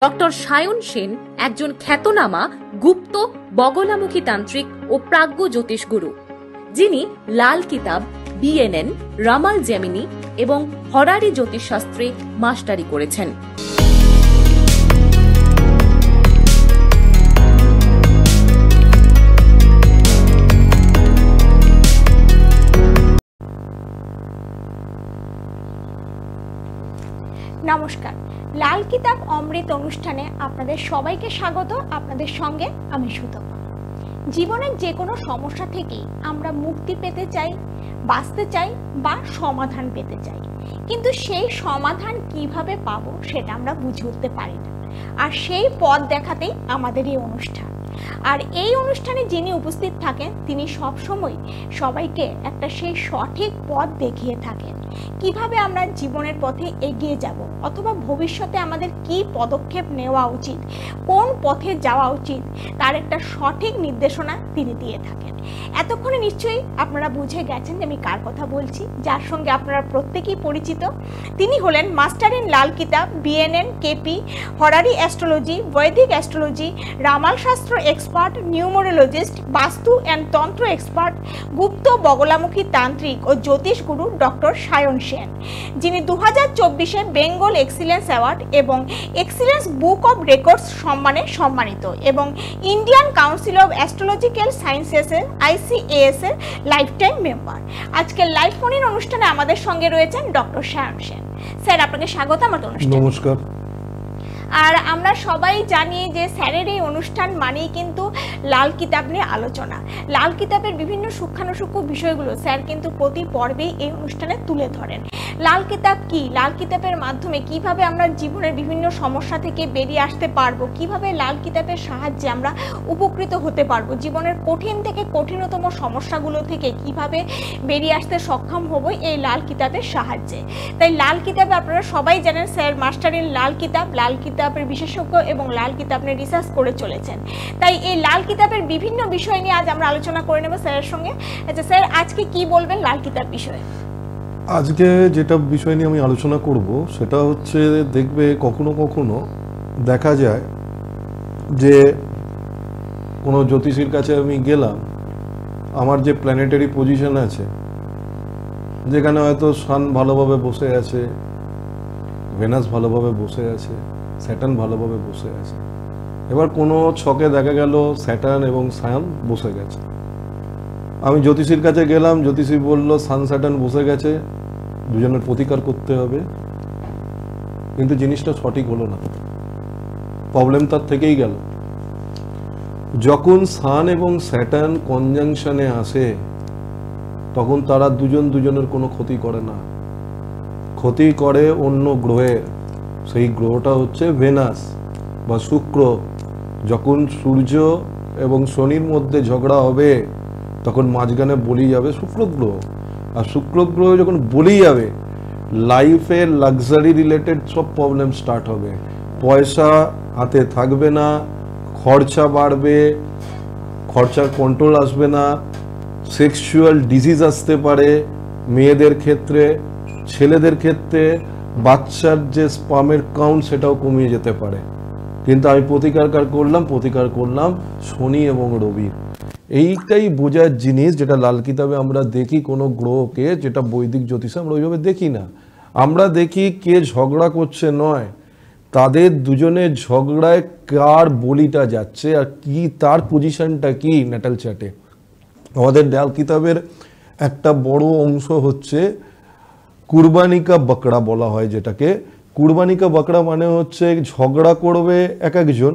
Doctor Sayan Sen একজন খ্যাতনামা গুপ্ত বগলামুখী তান্ত্রিক ও প্রাজ্ঞ জ্যোতিষগুরু, যিনি লাল কিতাব, বিএনএন, রামাল জেমিনি এবং হরারি জ্যোতিষশাস্ত্রে মাস্টারি করেছেন। নমস্কার, লাল কিতাব অমৃত অনুষ্ঠানে আপনাদের সবাইকে স্বাগত। আপনাদের সঙ্গে আমি সুতপা। জীবনের যে কোনো সমস্যা থেকেই আমরা মুক্তি পেতে চাই, বাঁচতে চাই বা সমাধান পেতে চাই, কিন্তু সেই সমাধান কিভাবে পাবো সেটা আমরা বুঝে উঠতে পারি না। আর সেই পথ দেখাতেই আমাদের এই অনুষ্ঠান। আর এই অনুষ্ঠানে যিনি উপস্থিত থাকেন তিনি সবসময় সবাইকে একটা সেই সঠিক পথ দেখিয়ে থাকেন, কিভাবে আমরা জীবনের পথে এগিয়ে যাব অথবা ভবিষ্যতে আমাদের কি পদক্ষেপ নেওয়া উচিত, কোন পথে যাওয়া উচিত, তার একটা সঠিক নির্দেশনা তিনি দিয়ে থাকেন। এতক্ষণে নিশ্চয়ই আপনারা বুঝে গেছেন যে আমি কার কথা বলছি, যার সঙ্গে আপনারা প্রত্যেকেই পরিচিত। তিনি হলেন master in Lal Kitab, BNN, KP, horary astrology, Vedic astrology, Ramal Shastra expert, numerologist, vastu and tantra expert, গুপ্ত বগলামুখী তান্ত্রিক ও জ্যোতিষ গুরু ডক্টর সায়ন সেন, যিনি 2024-এ বেঙ্গল এক্সিলেন্স অ্যাওয়ার্ড এবং এক্সিলেন্স বুক অব রেকর্ডস সম্মানে সম্মানিত এবং ইন্ডিয়ান কাউন্সিল অব অ্যাস্ট্রোলজিক্যাল সায়েন্সেসের ICAS এর লাইফ টাইম মেম্বার। আজকে লাইভ ফোন ইন অনুষ্ঠানে আমাদের সঙ্গে রয়েছেন ডক্টর সায়ন সেন। স্যার, আপনাকে স্বাগত আমাদের অনুষ্ঠানে। নমস্কার। আর আমরা সবাই জানি যে স্যারের এই অনুষ্ঠান মানেই কিন্তু লাল কিতাব নিয়ে আলোচনা। লাল কিতাবের বিভিন্ন সূক্ষ্মাণুসূক্ষ্ম বিষয়গুলো স্যার কিন্তু প্রতি পর্বেই এই অনুষ্ঠানে তুলে ধরেন। লাল কিতাব কি, লাল কিতাবের মাধ্যমে কিভাবে আমরা জীবনের বিভিন্ন সমস্যা থেকে বেরিয়ে আসতে পারবো, কিভাবে লাল কিতাবের সাহায্যে আমরা উপকৃত হতে পারবো, জীবনের কঠিন থেকে কঠিনতম সমস্যাগুলো থেকে কিভাবে বেরিয়ে আসতে সক্ষম হব এই লাল কিতাবের সাহায্যে। তাই লাল কিতাবে আপনারা সবাই জানেন স্যার মাস্টার ইন লাল কিতাব, লাল কিতাবের বিশেষজ্ঞ এবং লাল কিতাব নিয়ে রিসার্চ করে চলেছেন। তাই এই লাল কিতাবের বিভিন্ন বিষয় নিয়ে আজ আমরা আলোচনা করে নেব স্যারের সঙ্গে। আচ্ছা স্যার, আজকে কি বলবেন লাল কিতাব বিষয়ে? আজকে যেটা বিষয় নিয়ে আমি আলোচনা করব সেটা হচ্ছে, দেখবে কখনো কখনো দেখা যায় যে কোনো জ্যোতিষীর কাছে আমি গেলাম, আমার যে প্ল্যানেটারি পজিশন আছে, যেখানে হয়তো সান ভালোভাবে বসে আছে, ভেনাস ভালোভাবে বসে আছে, স্যাটার্ন ভালোভাবে বসে আছে। এবার কোনো ছকে দেখা গেল স্যাটার্ন এবং সান বসে গেছে। আমি জ্যোতিষীর কাছে গেলাম, জ্যোতিষী বলল সান স্যাটার্ন বসে গেছে, দুজনের প্রতিকার করতে হবে, কিন্তু জিনিসটা সঠিক হলো না। প্রবলেম তার থেকেই গেল। যখন সান এবং স্যাটার্ন কনজাংশনে আসে তখন তারা দুজনের কোনো ক্ষতি করে না, ক্ষতি করে অন্য গ্রহের। সেই গ্রহটা হচ্ছে ভেনাস বা শুক্র। যখন সূর্য এবং শনির মধ্যে ঝগড়া হবে তখন মাঝখানে বলি যাবে শুক্র গ্রহ। আর শুক্র গ্রহ যখন বলি যাবে, লাইফে লাক্সারি রিলেটেড সব প্রবলেম স্টার্ট হবে। পয়সা হাতে থাকবে না, খরচা বাড়বে, খরচার কন্ট্রোল আসবে না, সেক্সুয়াল ডিজিজ আসতে পারে মেয়েদের ক্ষেত্রে, ছেলেদের ক্ষেত্রে বাচ্চার যে স্পামের কাউন্ট সেটাও কমিয়ে যেতে পারে। কিন্তু আমি প্রতিকার করলাম শনি এবং রবির। এইটাই বোঝার জিনিস, যেটা লাল কিতাবে আমরা দেখি কোনো গ্রহকে, যেটা বৈদিক জ্যোতিষে আমরা ওইভাবে দেখি না। আমরা দেখি কে ঝগড়া করছে নয়, তাদের দুজনের ঝগড়ায় কার বলিটা যাচ্ছে আর কি তার পজিশনটা কি ন্যাটাল চার্টে। আমাদের লাল কিতাবের একটা বড় অংশ হচ্ছে কুরবানি কা বকরা বলা হয়, যেটাকে কুরবানি কা বকরা মানে হচ্ছে ঝগড়া করবে এক একজন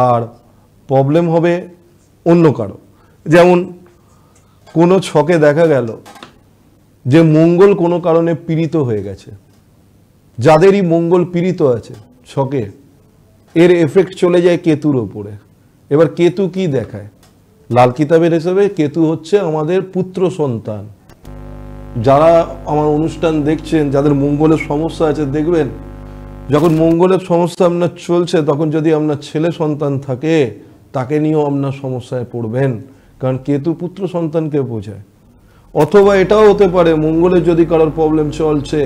আর প্রবলেম হবে অন্য কারো। যেমন কোনো ছকে দেখা গেল যে মঙ্গল কোনো কারণে পীড়িত হয়ে গেছে, যাদেরই মঙ্গল পীড়িত আছে ছকে, এর এফেক্ট চলে যায় কেতুর ওপরে। এবার কেতু কি দেখায় লাল কিতাবের হিসেবে? কেতু হচ্ছে আমাদের পুত্র সন্তান। যারা আমার অনুষ্ঠান দেখছেন, যাদের মঙ্গলের সমস্যা আছে, দেখবেন যখন মঙ্গলের সমস্যা আপনার চলছে তখন যদি আপনার ছেলে সন্তান থাকে তাকে নিয়েও আপনার সমস্যায় পড়বেন, কারণ কেতু পুত্র সন্তানকে বোঝায়। অথবা এটাও হতে পারে মঙ্গলের যদি কারোর প্রবলেম চলছে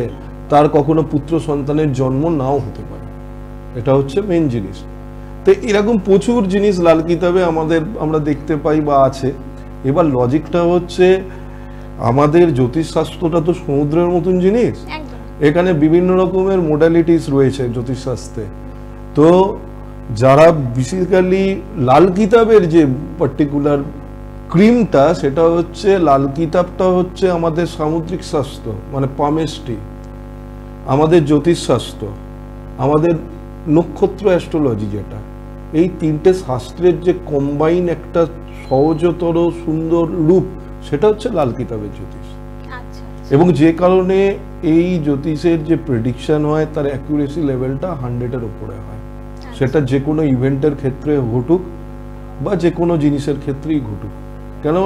তার কখনো পুত্র সন্তানের জন্ম নাও হতে পারে। এটা হচ্ছে মেন জিনিস। তো এরকম প্রচুর জিনিস লাল কিতাবে আমরা দেখতে পাই বা আছে। এবার লজিকটা হচ্ছে আমাদের জ্যোতিষশাস্ত্রটা তো সমুদ্রের মতন জিনিস, এখানে বিভিন্ন রকমের মোডালিটিস রয়েছে জ্যোতিষশাস্ত্রে। তো যারা বেসিক্যালি লাল কিতাবের যে পার্টিকুলার ক্রিমটা, সেটা হচ্ছে লাল কিতাবটা হচ্ছে আমাদের সামুদ্রিক শাস্ত্র মানে পামেস্ট্রি, আমাদের জ্যোতিষশাস্ত্র, আমাদের নক্ষত্র অ্যাস্ট্রোলজি, যেটা এই তিনটে শাস্ত্রের যে কম্বাইন একটা সহজতর সুন্দর রূপ, সেটা হচ্ছে লাল কিতাবের জ্যোতিষ। এবং যে কারণে এই জ্যোতিষের যে প্রেডিকশন হয় তার অ্যাকুরেসি লেভেলটা 100-এর উপরে হয়। সেটা যে কোনো ইভেন্টের ক্ষেত্রে ঘটুক বা যে কোনো জিনিসের ক্ষেত্রেই ঘটুক। কেন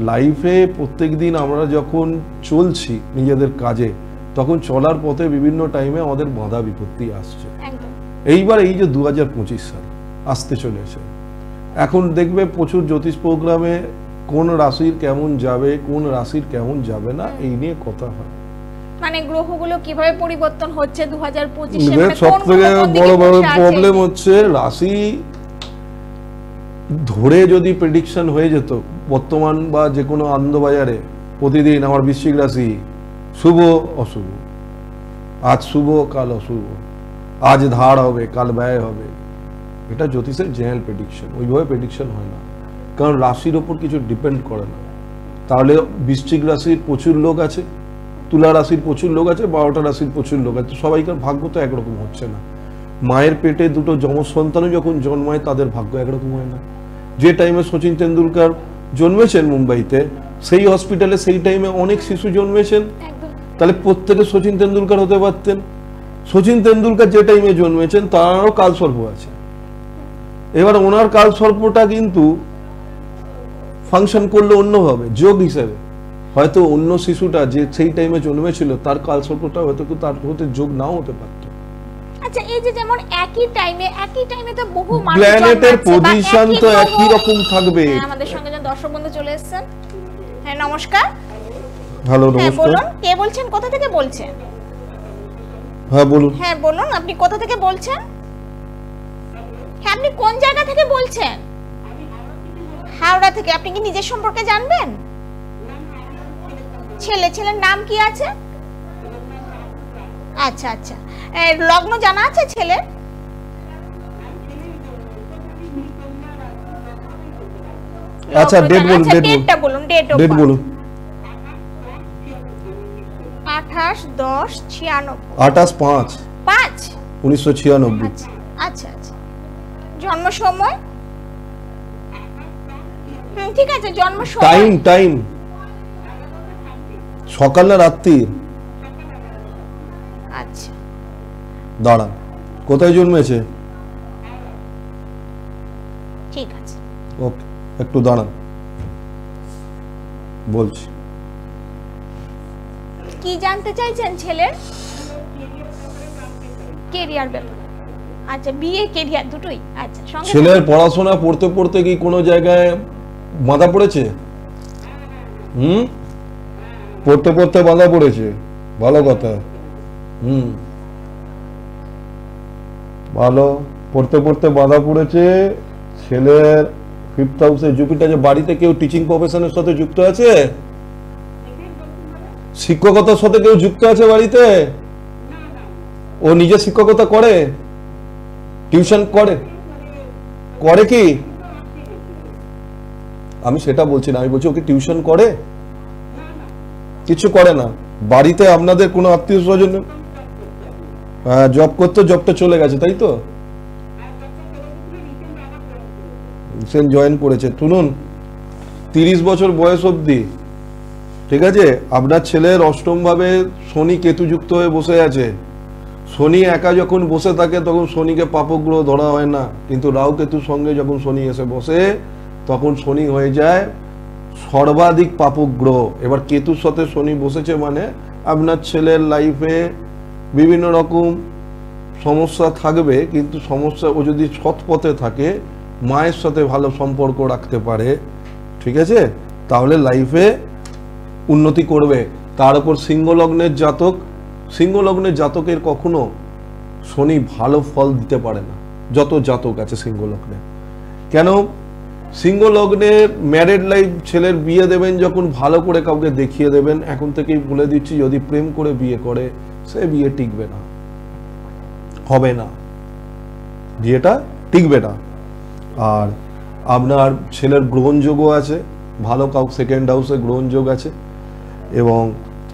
লাইফে প্রত্যেক দিন আমরা যখন চলছি নিজেদের কাজে, তখন চলার পথে বিভিন্ন টাইমে আমাদের বাধা বিপত্তি আসছে। এইবার এই যে 2025 সাল আসতে চলেছে, এখন দেখবে প্রচুর জ্যোতিষ প্রোগ্রামে কোন রাশির কেমন যাবে, কোন রাশির কেমন যাবে না, এই নিয়ে কথা হয়। মানে গ্রহগুলো কিভাবে পরিবর্তন হচ্ছে 2025 এ, মানে সবথেকে বড় প্রবলেম হচ্ছে রাশি ধরে যদি প্রেডিকশন হয়ে যেত বর্তমান বা যে কোনো আনন্দবাজারে প্রতিদিন আমার বৃশ্চিক রাশি শুভ অশুভ, আজ শুভ কাল অশুভ, আজ ধার হবে কাল ব্যয় হবে, এটা জ্যোতিষের জেনারেল প্রেডিকশন। ওইভাবে প্রেডিকশন হয় না, কারণ রাশির ওপর কিছু ডিপেন্ড করে না। তাহলে বৃশ্চিক রাশির প্রচুর লোক আছে, তুলা রাশির প্রচুর লোক আছে, 12টা রাশির প্রচুর লোক আছে, সবাইকার ভাগ্য তো একরকম হচ্ছে না। মায়ের পেটে দুটো যমজ সন্তানও যখন জন্মায় তাদের ভাগ্য একরকম হয় না। যে টাইমে সচিন তেন্ডুলকার জন্মেছেন মুম্বাইতে, সেই হসপিটালে সেই টাইমে অনেক শিশু জন্মেছেন, তাহলে প্রত্যেকে সচিন তেন্ডুলকার হতে পারতেন। সচিন তেন্ডুলকার যে টাইমে জন্মেছেন তারও কালসর্প আছে। এবার ওনার কালসর্পটা কিন্তু ফাংশন করলো অন্যভাবে, যোগ হিসেবে। হয়তো অন্য শিশুটা যে সেই টাইমে জন্মেছিল তার কালসর্পটা হয়তো তার হতে যোগ নাও হতে পারত। আচ্ছা, এই যে যেমন একই টাইমে তো বহু মানুষ প্ল্যানেটের পজিশন তো একই রকম থাকবে। আমাদের সঙ্গে যে দর্শক বন্ধু চলে এসেছেন, হ্যাঁ নমস্কার। হ্যালো নমস্কার। বলুন, কে বলছেন, কোথা থেকে বলছেন? হ্যাঁ বলুন। হ্যাঁ বলুন, আপনি কোথা থেকে বলছেন? হ্যাঁ, আপনি কোন জায়গা থেকে বলছেন? হাওড়া থেকে। আপনি কি নিজের সম্পর্কে জানবেন? ছেলের নাম কি আছে? আচ্ছা আচ্ছা, লগ্ন জানা আছে ছেলের? আচ্ছা, ডেট বলুন। ডেটটা বলুন, ডেট বলুন। 28/10/96। 28/5/1996। আচ্ছা আচ্ছা, জন্ম সময়? ঠিক আছে, জন্ম সময়। টাইম সকাল না রাত্রি? আচ্ছা, দাঁড়ান, কোথায় জন্মেছে? ঠিক আছে, ওকে, একটু দাঁড়ান বলছি। কি জানতে চাইছেন ছেলের? কেরিয়ার ব্যাপার। আচ্ছা, বিয়ে কেরিয়ার দুটোই। আচ্ছা, ছেলের পড়াশোনা পড়তে পড়তে কি কোনো জায়গায় বাধা পড়েছে? পড়তে পড়তে বাধা পড়েছে, ভালো কথা। ভালো, পড়তে পড়তে বাধা পড়েছে। ছেলের 5th হাউসে জুপিটার। যে বাড়িতে কেউ টিচিং প্রফেশনের সাথে যুক্ত আছে? শিক্ষকতার সাথে কেউ যুক্ত আছে বাড়িতে? ও নিজে শিক্ষকতা করে? টিউশন করে? করে কি? আমি সেটা বলছি না, আমি বলছি ওকে টিউশন করে? কিছু করে না। বাড়িতে আপনাদের কোনো আত্মীয় স্বজন? জব করতো, জবটা চলে গেছে তাই তো? জয়েন করেছে। শুনুন, 30 বছর বয়স অবধি, ঠিক আছে, আপনার ছেলের অষ্টম ভাবে শনি কেতু যুক্ত হয়ে বসে আছে। শনি একা যখন বসে থাকে তখন শনিকে পাপগ্রহ ধরা হয় না, কিন্তু রাহু কেতুর সঙ্গে যখন শনি এসে বসে তখন শনি হয়ে যায় সর্বাধিক পাপগ্রহ। এবার কেতুর সাথে শনি বসেছে মানে আপনার ছেলের লাইফে বিভিন্ন রকম সমস্যা থাকবে, কিন্তু সমস্যা ও যদি সৎ পথে থাকে, মায়ের সাথে ভালো সম্পর্ক রাখতে পারে, ঠিক আছে, তাহলে লাইফে উন্নতি করবে। তার উপর সিংহ লগ্নের জাতকের কখনো শনি ভালো ফল দিতে পারে না যত জাতক আছে সিংহ লগ্নে। কেন? সিংহ লগ্নের ম্যারেড লাইফ, ছেলের বিয়ে দেবেন যখন ভালো করে কাউকে দেখিয়ে দেবেন, এখন থেকেই বলে দিচ্ছি যদি প্রেম করে বিয়ে করে সে বিয়ে টিকবে না, হবে না, বিয়েটা টিকবে না। আর আপনার ছেলের গ্রহণযোগ্য আছে, ভালো কাউ সেকেন্ড হাউসে গ্রহণযোগ আছে, এবং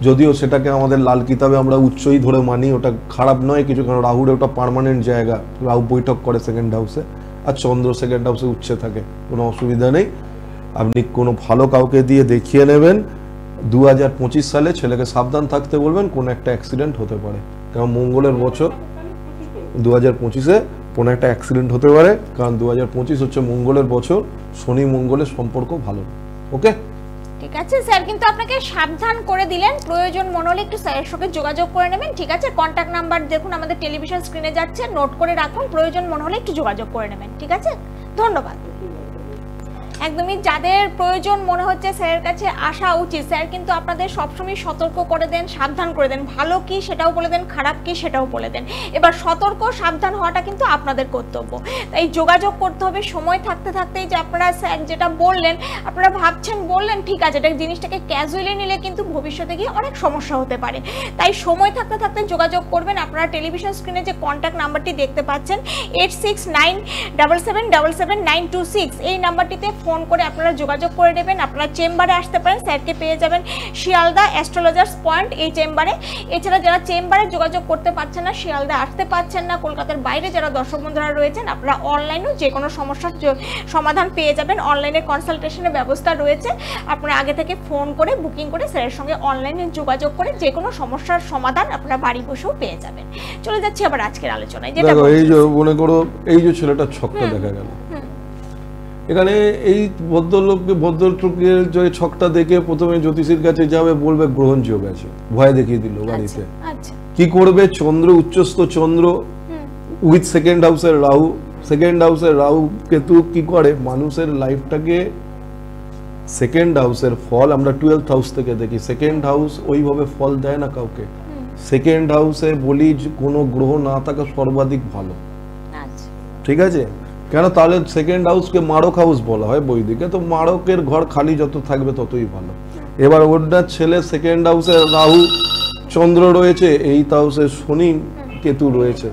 যদিও সেটাকে আমাদের লাল কিতাবে আমরা উচ্চই ধরে মানি, ওটা খারাপ নয় কিছু, কারণ রাহুর ওটা পার্মানেন্ট জায়গা, রাহু বৈঠক করে সেকেন্ড হাউসে, আর চন্দ্র সেকেন্ড হাউসে উচ্চে থাকে, কোনো অসুবিধা নেই। আপনি কোনো ভালো কাউকে দিয়ে দেখিয়ে নেবেন। 2025 সালে ছেলেকে সাবধান থাকতে বলবেন, কোনো একটা অ্যাক্সিডেন্ট হতে পারে, কারণ মঙ্গলের বছর 2025-এ কোনো একটা অ্যাক্সিডেন্ট হতে পারে, কারণ 2025 হচ্ছে মঙ্গলের বছর, শনি মঙ্গলের সম্পর্ক ভালো। ওকে, ঠিক আছে স্যার, কিন্তু আপনাকে সাবধান করে দিলেন, প্রয়োজন মনে হলে একটু স্যারের সঙ্গে যোগাযোগ করে নেবেন। ঠিক আছে, কন্ট্যাক্ট নাম্বার দেখুন আমাদের টেলিভিশন স্ক্রিনে যাচ্ছে, নোট করে রাখুন, প্রয়োজন মনে হলে একটু যোগাযোগ করে নেবেন। ঠিক আছে, ধন্যবাদ। একদমই যাদের প্রয়োজন মনে হচ্ছে স্যারের কাছে আসা উচিত, স্যার কিন্তু আপনাদের সবসময় সতর্ক করে দেন, সাবধান করে দেন, ভালো কি সেটাও বলে দেন, খারাপ কি সেটাও বলে দেন। এবার সতর্ক সাবধান হওয়াটা কিন্তু আপনাদের কর্তব্য, তাই যোগাযোগ করতে হবে সময় থাকতে থাকতেই। যে আপনারা স্যার যেটা বললেন, আপনারা ভাবছেন বললেন ঠিক আছে, এটা জিনিসটাকে ক্যাজুয়ালি নিলে কিন্তু ভবিষ্যতে গিয়ে অনেক সমস্যা হতে পারে, তাই সময় থাকতে থাকতে যোগাযোগ করবেন। আপনারা টেলিভিশন স্ক্রিনে যে কন্ট্যাক্ট নাম্বারটি দেখতে পাচ্ছেন 8697777926, এই নাম্বারটিতে ফোন করে আপনারা যোগাযোগ করে নেবেন। আপনারা চেম্বারে আসতে পারেন, স্যারকে পেয়ে যাবেন শিয়ালদা অ্যাস্ট্রোলজার্স পয়েন্ট এই চেম্বারে। এছাড়া যারা চেম্বারে যোগাযোগ করতে পারছেন না, শিয়ালদা আসতে পারছেন না, কলকাতার বাইরে যারা দর্শক বন্ধুরা রয়েছেন, আপনারা অনলাইনেও যে কোনো সমস্যার সমাধান পেয়ে যাবেন। অনলাইনে কনসালটেশনের ব্যবস্থা রয়েছে, আপনারা আগে থেকে ফোন করে বুকিং করে স্যারের সঙ্গে অনলাইনে যোগাযোগ করে যে কোনো সমস্যার সমাধান আপনারা বাড়ি বসেও পেয়ে যাবেন। চলে যাচ্ছি আবার আজকের আলোচনায়। যেটা এই যে মনে করো এই যে ছেলেটার ছকটা দেখা গেল, এখানে এই ভদ্রলোকের যে ছকটা দেখে প্রথমে জ্যোতিষীর কাছে যাবে, বলবে গ্রহণযোগ আছে, ভয় দেখিয়ে দিল বাড়িতে। কি করবে? চন্দ্র উচ্চস্থ চন্দ্র উইথ সেকেন্ড হাউসের রাহু, সেকেন্ড হাউসের রাহু কেতু কি করে মানুষের লাইফটাকে, সেকেন্ড হাউসের ফল আমরা 12th হাউস থেকে দেখি, সেকেন্ড হাউস ওইভাবে ফল দেয় না কাউকে। সেকেন্ড হাউসে বলি কোনো গ্রহ না থাকা সর্বাধিক ভালো, ঠিক আছে? কেন? তাহলে সেকেন্ড হাউসকে মারক হাউস বলা হয় বৈদিকে, তো মারকের ঘর খালি যত থাকবে ততই ভালো। এবার ওনার ছেলে সেকেন্ড হাউসে রাহু চন্দ্র রয়েছে, এইট হাউসে শনি কেতু রয়েছে,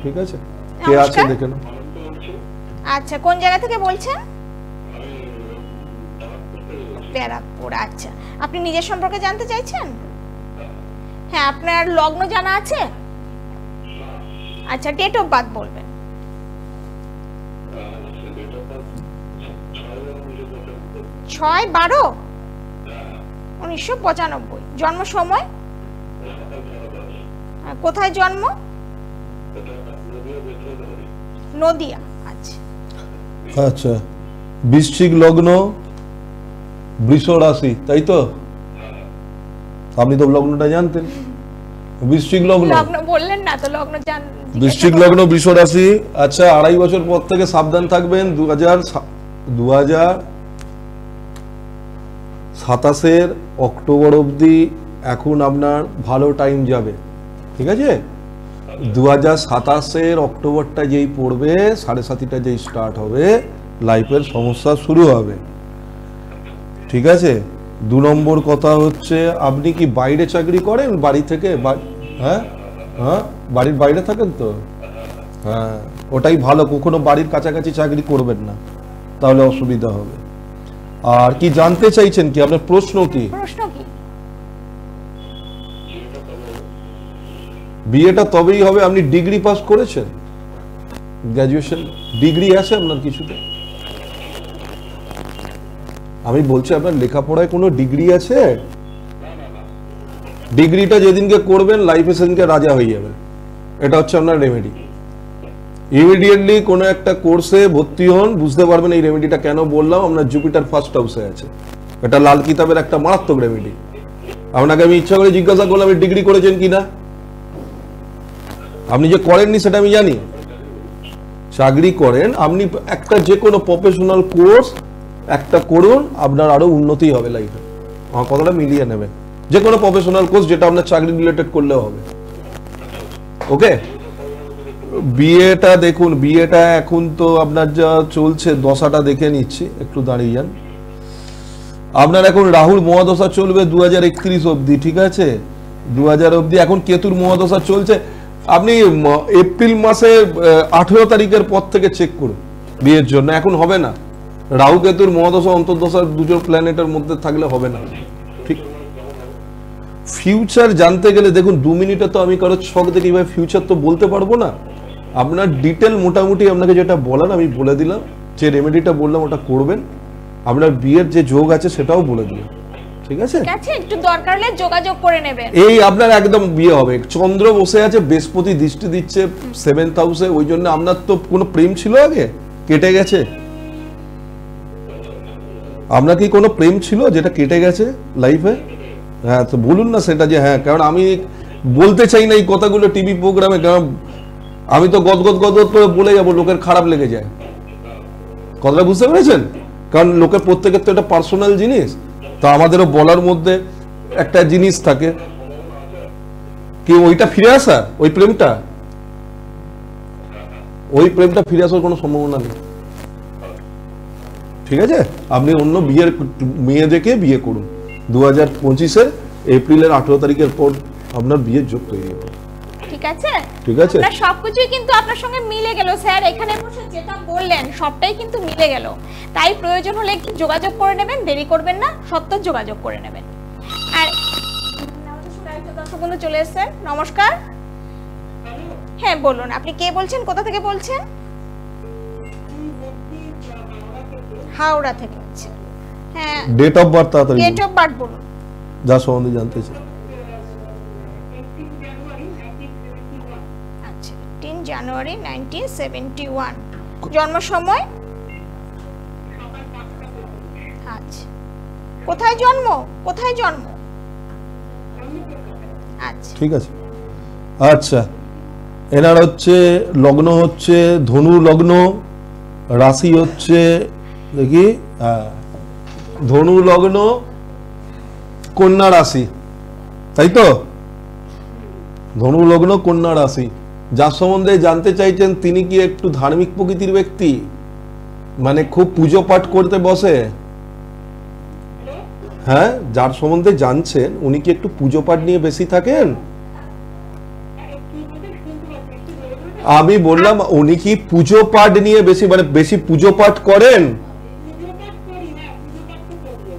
ঠিক আছে? কে আছে দেখে নাও। আচ্ছা, কোন জায়গা থেকে বলছেন? ব্যারাকপুর। আচ্ছা, আপনি নিজের সম্পর্কে জানতে চাইছেন? হ্যাঁ, আপনার লগ্ন জানা আছে? আচ্ছা, ডেট অফ বার্থ বলবেন। 6/12/1995। জন্ম সময়? কোথায় জন্ম? নদিয়া। আচ্ছা আচ্ছা, বৃশ্চিক লগ্ন, বৃষ রাশি, তাই তো? আপনি তো লগ্নটা জানতেন। বৃশ্চিক লগ্ন বললেন না তো, লগ্ন জান। বৃশ্চিক লগ্ন, বৃষ রাশি। আচ্ছা, 2.5 বছর পর থেকে সাবধান থাকবেন। 2027 অক্টোবর অবধি এখন আপনার ভালো টাইম যাবে, ঠিক আছে? 2027 অক্টোবরটা যেই পড়বে, 7:30টা যেই স্টার্ট হবে, লাইফের সমস্যা শুরু হবে, ঠিক আছে? 2 নম্বর কথা হচ্ছে, আপনি কি বাইরে চাকরি করেন? বাড়ি থেকে? হ্যাঁ হ্যাঁ, বাড়ির বাইরে থাকেন তো? হ্যাঁ, ওটাই ভালো, কখনো বাড়ির কাছাকাছি চাকরি করবেন না, তাহলে অসুবিধা হবে। আর কি জানতে চাইছেন, কি আপনার প্রশ্ন কি? বিয়েটা তবেই হবে আপনি ডিগ্রি পাস করেছেন, গ্র্যাজুয়েশন ডিগ্রি আছে আপনার কিছুতে? আমি বলছি আপনার লেখাপড়ায় কোনো ডিগ্রি আছে? ডিগ্রিটা যেদিনকে করবেন লাইফে সেদিনকে রাজা হয়ে যাবেন, এটা হচ্ছে আপনার রেমেডি। ইমিডিয়েটলি কোনো একটা কোর্সে ভর্তি হন, বুঝতে পারবেন এই রেমেডিটা কেন বললাম। আপনার জুপিটার ফার্স্ট হাউসে আছে, এটা লাল কিতাবের একটা মারাত্মক রেমেডি। আপনাকে আমি ইচ্ছা করে জিজ্ঞাসা করলাম আপনি ডিগ্রি করেছেন কিনা, আপনি যে করেননি সেটা আমি জানি। চাকরি করেন আপনি, একটা যে কোনো প্রফেশনাল কোর্স একটা করুন, আপনার আরো উন্নতি হবে লাইফে। আমার কথাটা মিলিয়ে নেবেন, যে কোনো প্রফেশনাল কোর্স যেটা আপনার চাকরি রিলেটেড করলেও হবে। ওকে, বিয়েটা দেখুন, বিয়েটা এখন তো আপনার যা চলছে দশাটা দেখে নিচ্ছি, একটু দাঁড়িয়ে যান। আপনার এখন রাহুর মহাদশা চলবে 2031 অবধি, ঠিক আছে, 2000 অবধি। এখন কেতুর মহাদশা চলছে, আপনি এপ্রিল মাসে 18 তারিখের পর থেকে চেক করুন বিয়ের জন্য, এখন হবে না। রাহু কেতুর মহাদশা অন্তর্দশা দুজন প্ল্যানেটের মধ্যে থাকলে হবে না, ঠিক। ফিউচার জানতে গেলে দেখুন 2 মিনিটে তো আমি কারো ছক দেখি ভাই ফিউচার তো বলতে পারবো না। আপনার ডিটেল মোটামুটি আপনাকে যেটা বলার আমি বলে দিলাম, যে রেমেডিটা বললাম ওটা করবেন। আপনার বিয়ের যে যোগ আছে সেটাও বলে দিলাম, ঠিক আছে। ঠিক আছে, একটু দরকার হলে যোগাযোগ করে নেবেন। এই আপনার একদম বিয়ে হবে। চন্দ্র বসে আছে, বৃহস্পতি দৃষ্টি দিচ্ছে 7th হাউসে, ওই জন্য আপনার তো কোনো প্রেম ছিল আগে, কেটে গেছে। আপনার কি কোনো প্রেম ছিল যেটা কেটে গেছে লাইফে? হ্যাঁ, তো বলুন না সেটা, যে হ্যাঁ, কারণ আমি বলতে চাই না এই কথাগুলো টিভি প্রোগ্রামে, কারণ আমি তো গদগদ গদগদ করে বলে যাবো, লোকের খারাপ লেগে যায়। কথাটা বুঝতে পেরেছেন? কারণ লোকের প্রত্যেকের তো একটা পার্সোনাল জিনিস, তো আমাদেরও বলার মধ্যে একটা জিনিস থাকে কি ওইটা ফিরে আসা, ওই প্রেমটা ফিরে আসার কোনো সম্ভাবনা নেই, ঠিক আছে। আপনি অন্য বিয়ের মেয়ে দেখে বিয়ে করুন। 2025-এর এপ্রিলের 18 তারিখের পর আপনার বিয়ের যোগ তৈরি হবে, ঠিক আছে। ঠিক আছে, আপনার সবকিছুই কিন্তু আপনার সঙ্গে মিলে গেল স্যার, এখানে বসে যেটা বললেন সবটাই কিন্তু মিলে গেল। তাই প্রয়োজন হলে একটু যোগাযোগ করে নেবেন, দেরি করবেন না, সত্তর যোগাযোগ করে নেবেন। আর দর্শক বন্ধু চলে এসেছেন, নমস্কার। হ্যাঁ বলুন, আপনি কে বলছেন, কোথা থেকে বলছেন? হাওড়া থেকে। আচ্ছা, হ্যাঁ, ডেট অফ বার্থ তাড়াতাড়ি, ডেট অফ বার্থ বলুন। যা সম্বন্ধে জানতে চাই। আচ্ছা, 18 জানুয়ারি 1971 জন্ম সময়। আচ্ছা, কোথায় জন্ম? আচ্ছা, ঠিক আছে। আচ্ছা, এনার হচ্ছে লগ্ন হচ্ছে ধনু লগ্ন, রাশি হচ্ছে দেখি ধনু লগ্ন, কন্যা রাশি, তাই তো? ধনু লগ্ন, কন্যা রাশি। যার সম্বন্ধে জানতে চাইছেন তিনি কি একটু ধার্মিক প্রকৃতির ব্যক্তি, মানে খুব পুজো পাঠ করতে বসে? হ্যাঁ, যার সম্বন্ধে জানছেন উনি কি একটু পুজো পাঠ নিয়ে বেশি থাকেন? আমি বললাম উনি কি পুজো পাঠ নিয়ে বেশি, মানে বেশি পুজো পাঠ করেন?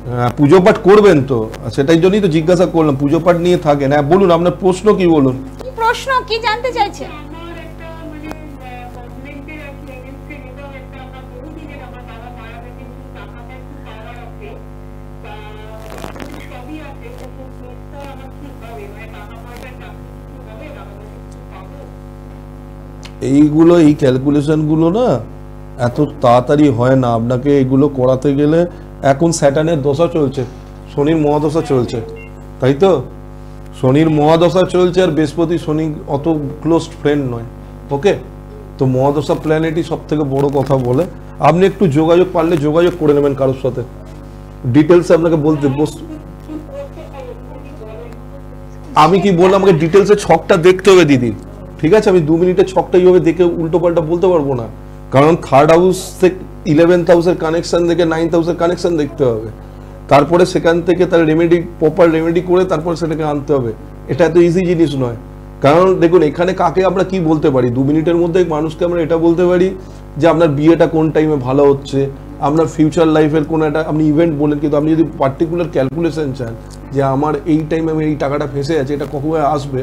হ্যাঁ, পুজো পাঠ করবেন তো, সেটাই জন্যই তো জিজ্ঞাসা করলাম, পুজো পাঠ নিয়ে থাকেন। হ্যাঁ বলুন, আপনার প্রশ্ন কি, বলুন। প্রশ্ন কি জানতে চাইছেন? এইগুলো, এই ক্যালকুলেশনগুলো না এত তাড়াতাড়ি হয় না। আপনাকে এগুলো করাতে গেলে, এখন স্যাটার্নের দশা চলছে, শনির মহাদশা চলছে, তাই তো? শনির মহাদশা চলছে, আর বৃহস্পতি শনি অত ক্লোজ ফ্রেন্ড নয়, ওকে। তো মহাদশা প্ল্যানেটই সব থেকে বড় কথা বলে। আপনি একটু যোগাযোগ, পারলে যোগাযোগ করে নেবেন কারোর সাথে, ডিটেলস আপনাকে বলতে আমি কি বললাম, আমাকে ডিটেলসে ছকটা দেখতে হবে দিদি, ঠিক আছে। আমি 2 মিনিটের ছকটা এইভাবে দেখে উল্টো পাল্টা বলতে পারবো না, কারণ 3rd হাউস থেকে 11th হাউসের কানেকশন দেখে 9th হাউসের কানেকশন দেখতে হবে, তারপরে সেখান থেকে তার রেমেডি, প্রপার রেমেডি করে তারপরে সেটাকে আনতে হবে। এটা এত ইজি জিনিস নয়। কারণ দেখুন, এখানে কাকে আমরা কি বলতে পারি, 2 মিনিটের মধ্যে মানুষকে আমরা এটা বলতে পারি যে আপনার বিয়েটা কোন টাইমে ভালো হচ্ছে, আপনার ফিউচার লাইফের কোনো একটা আপনি ইভেন্ট বলেন, কিন্তু আপনি যদি পার্টিকুলার ক্যালকুলেশন চান যে আমার এই টাইমে আমি এই টাকাটা ফেসে আছে, এটা কখন আসবে,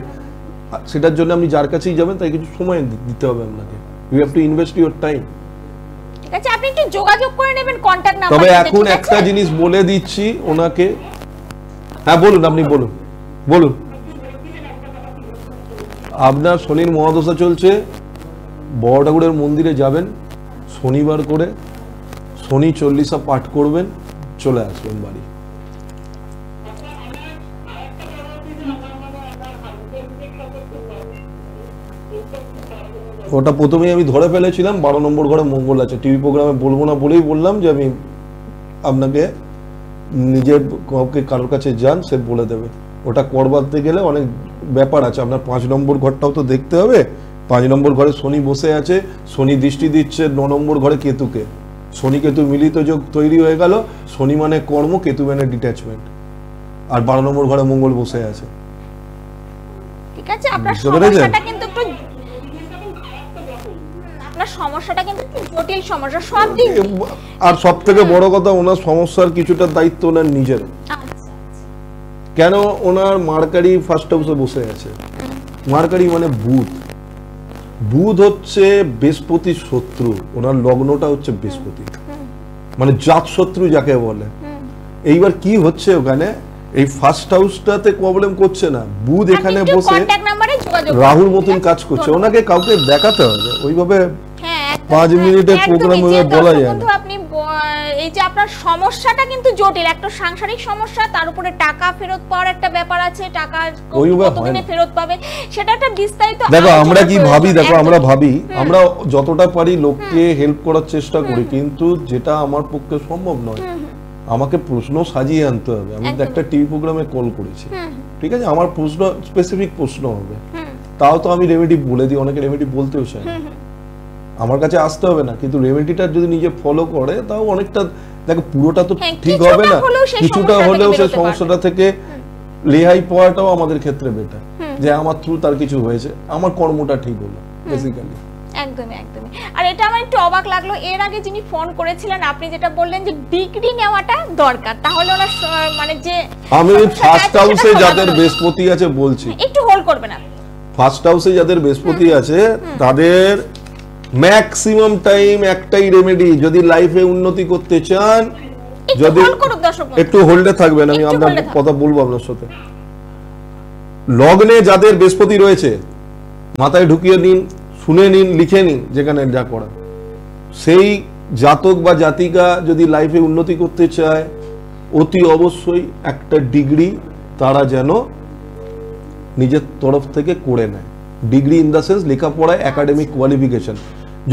সেটার জন্য আপনি যার কাছেই যাবেন তাই কিছু সময় দিতে হবে আপনাকে। You have to invest your time. ঠিক আছে, আপনি একটু যোগাযোগ করে নেবেন কন্টাক্ট নাম্বার। তবে এখন একটা জিনিস বলে দিচ্ছি ওনাকে। হ্যাঁ বলুন, আপনি বলুন। আপনার শনির মহাদশা চলছে, বড় ঠাকুরের মন্দিরে যাবেন শনিবার করে, শনি 40 পাঠ করবেন, চলে আসবেন বাড়ি। ওটা প্রথমেই আমি ধরে ফেলেছিলাম, 12 নম্বর ঘরে মঙ্গল আছে। টিভি প্রোগ্রামে বলবো না বলেই বললাম যে আমি আপনাকে নিজের কারোর কাছে যান, সে বলে দেবে। ওটা করবাতে গেলে অনেক ব্যাপার আছে, আপনার 5 নম্বর ঘরটাও তো দেখতে হবে, 5 নম্বর ঘরে শনি বসে আছে, শনি দৃষ্টি দিচ্ছে 9 নম্বর ঘরে কেতুকে, শনি কেতু মিলিত যোগ তৈরি হয়ে গেল, শনি মানে কর্ম, কেতু মানে ডিট্যাচমেন্ট, আর 12 নম্বর ঘরে মঙ্গল বসে আছে। ঠিক আছে, আপনার সমস্যাটা কিন্তু একটু জটিল সমস্যা সব দিক। আর সব থেকে বড় কথা, ওনার সমস্যার কিছুটা দায়িত্ব ওনার নিজের। কেন? ওনার মার্কারি ফার্স্ট হাউসে বসে আছে। মার্কারি মানে বুধ, বুধ হচ্ছে বৃহস্পতির শত্রু, ওনার লগ্নটা হচ্ছে বৃহস্পতি, মানে জাত শত্রু যাকে বলে। এইবার কি হচ্ছে ওখানে, এই ফার্স্ট হাউসটাতে প্রবলেম করছে না, বুধ এখানে বসে রাহুর মতন কাজ করছে। ওনাকে কাউকে দেখাতে হবে, ওইভাবে 5 মিনিটের প্রোগ্রাম বলা যায় না। আপনি এই যে আপনার সমস্যাটা কিন্তু জটিল, একটা সাংসারিক সমস্যা, তার উপরে টাকা ফেরত পাওয়ার একটা ব্যাপার আছে, টাকা কতদিনে ফেরত পাবে সেটা একটা বিস্তারিত। দেখো আমরা কি ভাবি, দেখো আমরা ভাবি, আমরা যতটা পারি লোককে হেল্প করার চেষ্টা করি, কিন্তু যেটা আমার পক্ষে সম্ভব নয়। আমাকে প্রশ্ন সাজিয়ে আনতে হবে। আমি একটা টিভি প্রোগ্রামে কল করেছি, ঠিক আছে, আমার প্রশ্ন স্পেসিফিক প্রশ্ন হবে, তাও তো আমি রেমেডি বলে দিই। অনেকে রেমেডি বলতেও চায় না, আমার কাছে আসতে হবে না, কিন্তু রেমেডিটা যদি নিজে ফলো করে তাও অনেকটা, দেখো পুরোটা তো ঠিক হবে না, কিছুটা হলেও সেই সমস্যাটা থেকে রেহাই পাওয়াটাও আমাদের ক্ষেত্রে বেটার, যে আমার থ্রু তার কিছু হয়েছে, আমার কর্মটা ঠিক হলো বেসিক্যালি। একদমই একদমই। আর এটা আমার একটু অবাক লাগলো, এর আগে যিনি ফোন করেছিলেন আপনি যেটা বললেন যে ডিগ্রি নেওয়াটা দরকার, তাহলে ওনার মানে যে আমি ফার্স্ট হাউসে যাদের বৃহস্পতি আছে বলছি, একটু হোল্ড করবে না, ফার্স্ট হাউসে যাদের বৃহস্পতি আছে তাদের ম্যাক্সিমাম টাইম একটাই রেমেডি, যদি লাইফে উন্নতি করতে চান, যদি একটু হোল্ডে থাকবেন, আমি আপনার কথা বলবো আপনার সাথে। লগ্নে যাদের বৃহস্পতি রয়েছে মাথায় ঢুকিয়ে নিন, শুনে নিন, লিখে নিন, যেখানে যা করা, সেই জাতক বা জাতিকা যদি লাইফে উন্নতি করতে চায় অতি অবশ্যই একটা ডিগ্রি তারা যেন নিজের তরফ থেকে করে নেয়। ডিগ্রি ইন দা সেন্স লেখাপড়ায় একাডেমিক কোয়ালিফিকেশন,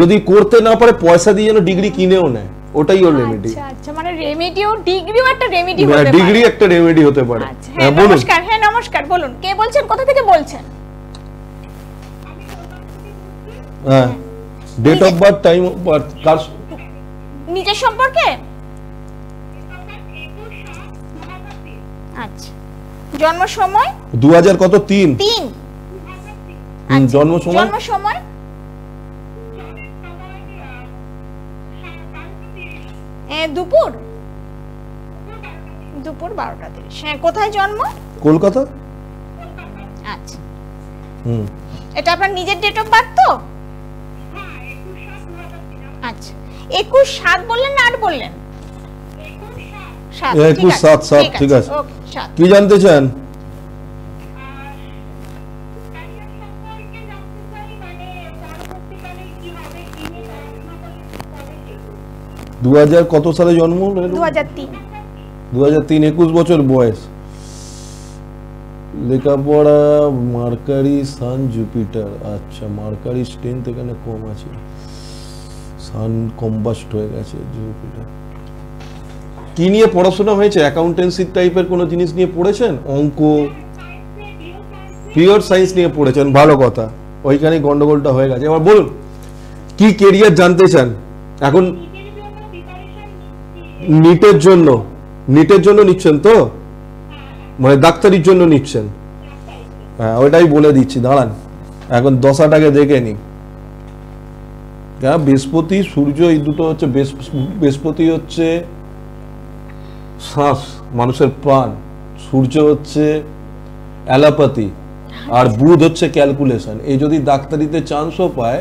যদি করতে না পারে পয়সা দিয়ে যেন ডিগ্রি কিনেও নেয়, ওটাই ওর রেমেডি। আচ্ছা, মানে রেমেডিও ডিগ্রিও একটা রেমেডি হতে পারে, ডিগ্রি একটা রেমেডি হতে পারে। হ্যাঁ নমস্কার, হ্যাঁ নমস্কার, বলুন কে বলছেন, কোথা থেকে বলছেন? হ্যাঁ, date of birth, time of birth, কার নিজের সম্পর্কে? আচ্ছা, জন্ম সময় 2000 কত 3 জন্ম সময়, জন্ম সময় দুপুর 12:30। হ্যাঁ, কোথায় জন্ম? কলকাতা। আচ্ছা, এটা আপনার নিজের ডেট অফ বার্থ তো? আচ্ছা, 21/7 বললেন না 8 বললেন? 21/7, ঠিক আছে। কি জানতে চান? 2000 কত সালে জন্ম? 2003। 2003, 21 বছর বয়স। লেখাপড়া মার্কারি, সান, জুপিটার। আচ্ছা, মার্কারি স্ট্রেংথ এখানে কম আছে, সান কম্বাস্ট হয়ে গেছে, জুপিটার। কি নিয়ে পড়াশোনা হয়েছে? অ্যাকাউন্টেন্সি টাইপের কোনো জিনিস নিয়ে পড়েছেন? অঙ্ক, পিওর সায়েন্স নিয়ে পড়েছেন, ভালো কথা, ওইখানে গন্ডগোলটা হয়ে গেছে। এবার বলুন কি কেরিয়ার জানতে চান এখন? নিটের জন্য নিচ্ছেন তো, মানে ডাক্তারির জন্য নিচ্ছেন? হ্যাঁ, ওইটাই বলে দিচ্ছি, দাঁড়ান এখন দশাটাকে দেখে নি। বৃহস্পতি সূর্য এই দুটো হচ্ছে, বৃহস্পতি হচ্ছে শ্বাস, মানুষের প্রাণ, সূর্য হচ্ছে অ্যালোপ্যাথি, আর বুধ হচ্ছে ক্যালকুলেশন। এই যদি ডাক্তারিতে চান্সও পায়,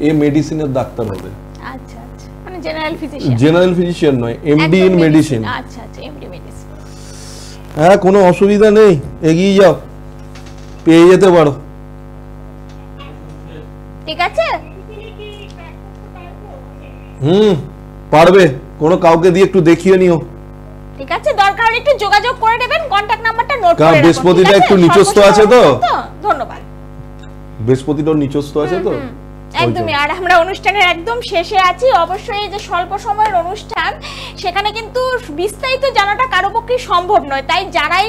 এ মেডিসিনের ডাক্তার হবে। আচ্ছা আচ্ছা, মানে জেনারেল ফিজিশিয়ান নয়, এমডি ইন মেডিসিন। আচ্ছা আচ্ছা, এমডি মেডিসিন। হ্যাঁ, কোনো অসুবিধা নেই, এগিয়ে যাও, পেয়ে যেতে পারো। ঠিক আছে, পারবে, কোনো কাউকে দিয়ে একটু দেখিয়ে নিও। ঠিক আছে, দরকার হলে একটু যোগাযোগ করে নেবেন, কন্টাক্ট নাম্বারটা নোট করে রাখুন। বৃহস্পতিটা একটু নিচস্থ আছে তো? ধন্যবাদ। বৃহস্পতিটা নিচস্থ আছে তো, একদমই। আর আমরা অনুষ্ঠানের একদম শেষে আছি। অবশ্যই এই যে স্বল্প সময়ের অনুষ্ঠান, সেখানে কিন্তু বিস্তারিত জানাটা কারো পক্ষে সম্ভব নয়। তাই যারাই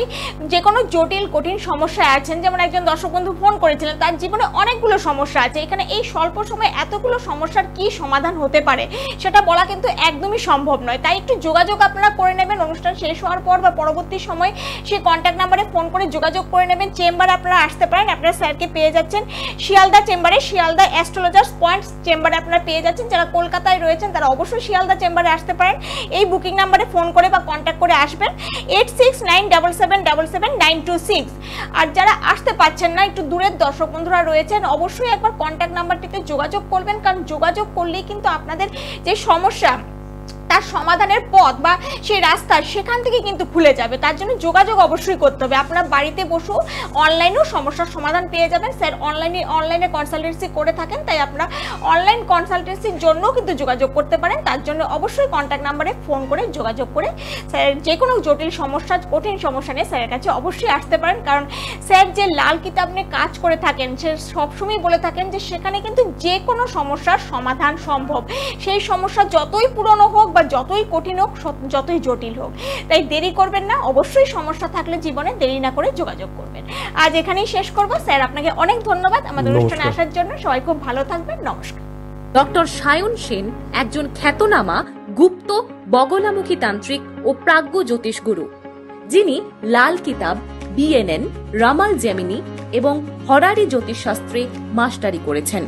যে কোনো জটিল কঠিন সমস্যায় আছেন, যেমন একজন দর্শক বন্ধু ফোন করেছিলেন, তার জীবনে অনেকগুলো সমস্যা আছে, এখানে এই স্বল্প সময়ে এতগুলো সমস্যার কি সমাধান হতে পারে সেটা বলা কিন্তু একদমই সম্ভব নয়। তাই একটু যোগাযোগ আপনারা করে নেবেন অনুষ্ঠান শেষ হওয়ার পর বা পরবর্তী সময় সেই কন্ট্যাক্ট নাম্বারে ফোন করে যোগাযোগ করে নেবেন। চেম্বারে আপনারা আসতে পারেন, আপনারা স্যারকে পেয়ে যাচ্ছেন শিয়ালদা চেম্বারে, শিয়ালদা অ্যাস্ট্রোলজার্স পয়েন্টস চেম্বারে আপনারা পেয়ে যাচ্ছেন। যারা কলকাতায় রয়েছেন তারা অবশ্যই শিয়ালদা চেম্বারে আসতে পারেন। এই বুকিং নাম্বারে ফোন করে বা কন্ট্যাক্ট করে আসবেন 8697777926। আর যারা আসতে পারছেন না, একটু দূরের দর্শক বন্ধুরা রয়েছেন, অবশ্যই একবার কন্ট্যাক্ট নাম্বারটিতে যোগাযোগ করবেন, কারণ যোগাযোগ করলেই কিন্তু আপনাদের যে সমস্যা তার সমাধানের পথ বা সেই রাস্তা সেখান থেকে কিন্তু খুলে যাবে। তার জন্য যোগাযোগ অবশ্যই করতে হবে। আপনারা বাড়িতে বসেও অনলাইনেও সমস্যার সমাধান পেয়ে যাবেন। স্যার অনলাইনে কনসালটেন্সি করে থাকেন, তাই আপনারা অনলাইন কনসালটেন্সির জন্যও কিন্তু যোগাযোগ করতে পারেন। তার জন্য অবশ্যই কন্ট্যাক্ট নাম্বারে ফোন করে যোগাযোগ করে স্যার যে কোনো জটিল সমস্যা কঠিন সমস্যা নিয়ে স্যারের কাছে অবশ্যই আসতে পারেন। কারণ স্যার যে লাল কিতাব নিয়ে কাজ করে থাকেন, সে সবসময় বলে থাকেন যে সেখানে কিন্তু যে কোনো সমস্যার সমাধান সম্ভব। সেই সমস্যা যতই পুরনো হোক বা যতই কঠিন হোক, যতই জটিল হোক। তাই দেরি করবেন না, অবশ্যই সমস্যা থাকলে জীবনে দেরি না করে যোগাযোগ করবেন। আজ এখানেই শেষ করব। স্যার আপনাকে অনেক ধন্যবাদ আমাদের অনুষ্ঠানে আসার জন্য। সবাই খুব ভালো থাকবেন। নমস্কার। ডক্টর সায়ন সেন একজন খ্যাতনামা গুপ্ত বগলামুখী তান্ত্রিক ও প্রাজ্ঞ জ্যোতিষগুরু, যিনি লাল কিতাব, বিএনএন, রামাল জেমিনি এবং হরারি জ্যোতিষশাস্ত্রে মাস্টারি করেছেন।